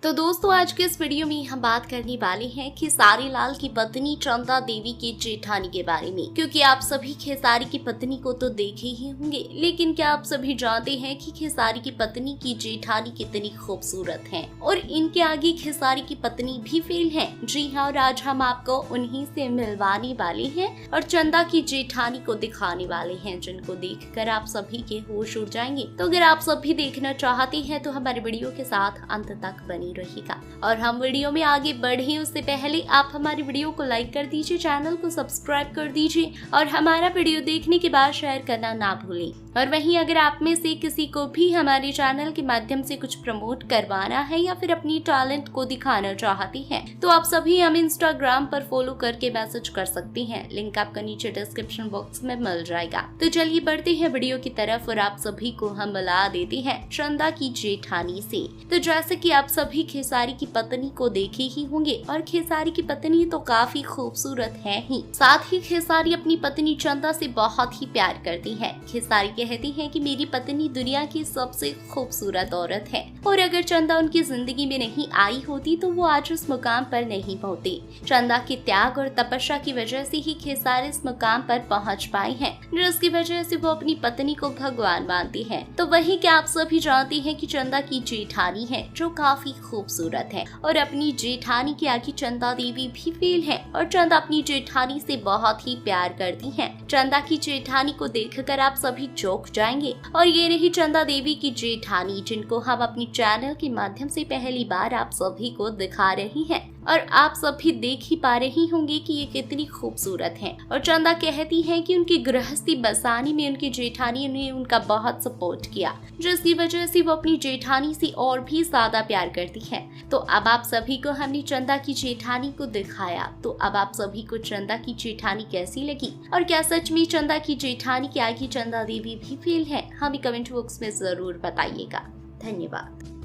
तो दोस्तों आज के इस वीडियो में हम बात करने वाले हैं खेसारी लाल की पत्नी चंदा देवी के जेठानी के बारे में, क्योंकि आप सभी खेसारी की पत्नी को तो देखे ही होंगे, लेकिन क्या आप सभी जानते हैं कि खेसारी की पत्नी की जेठानी कितनी खूबसूरत हैं और इनके आगे खेसारी की पत्नी भी फेल है। जी हाँ, और आज हम आपको उन्हीं से मिलवाने वाले हैं और चंदा की जेठानी को दिखाने वाले हैं, जिनको देखकर आप सभी के होश उड़ जाएंगे। तो अगर आप सभी देखना चाहते हैं तो हमारे वीडियो के साथ अंत तक बने रहेगा। और हम वीडियो में आगे बढ़े उससे पहले आप हमारी वीडियो को लाइक कर दीजिए, चैनल को सब्सक्राइब कर दीजिए और हमारा वीडियो देखने के बाद शेयर करना ना भूलें। और वहीं अगर आप में से किसी को भी हमारे चैनल के माध्यम से कुछ प्रमोट करवाना है या फिर अपनी टैलेंट को दिखाना चाहते हैं तो आप सभी हमें इंस्टाग्राम पर फॉलो करके मैसेज कर सकते हैं। लिंक आपका नीचे डिस्क्रिप्शन बॉक्स में मिल जाएगा। तो चलिए बढ़ते हैं वीडियो की तरफ और आप सभी को हम मिला देते हैं चंदा की जेठानी से। तो जैसे कि आप सभी खेसारी की पत्नी को देखे ही होंगे और खेसारी की पत्नी तो काफी खूबसूरत है ही, साथ ही खेसारी अपनी पत्नी चंदा से बहुत ही प्यार करती है। खेसारी कहती है कि मेरी पत्नी दुनिया की सबसे खूबसूरत औरत है और अगर चंदा उनकी जिंदगी में नहीं आई होती तो वो आज उस मुकाम पर नहीं पहुंचती। चंदा के त्याग और तपस्या की वजह से ही खेसारी इस मुकाम पर पहुंच पाए हैं, जिसकी वजह से वो अपनी पत्नी को भगवान मानती है। तो वही क्या आप सभी जानते हैं कि चंदा की जेठानी है जो काफी खूबसूरत है और अपनी जेठानी के आगे चंदा देवी भी फेल है और चंदा अपनी जेठानी से बहुत ही प्यार करती हैं। चंदा की जेठानी को देखकर आप सभी चौंक जाएंगे। और ये रही चंदा देवी की जेठानी, जिनको हम अपनी चैनल के माध्यम से पहली बार आप सभी को दिखा रही हैं और आप सभी देख ही पा रही होंगे कि ये कितनी खूबसूरत है। और चंदा कहती है कि उनकी गृहस्थी बसाने में उनकी जेठानी ने उनका बहुत सपोर्ट किया, जिसकी वजह से वो अपनी जेठानी से और भी ज्यादा प्यार करती है। तो अब आप सभी को हमने चंदा की जेठानी को दिखाया, तो अब आप सभी को चंदा की जेठानी कैसी लगी और क्या सच में चंदा की जेठानी के आगे चंदा देवी भी फेल है? हमें कमेंट बॉक्स में जरूर बताइएगा। धन्यवाद।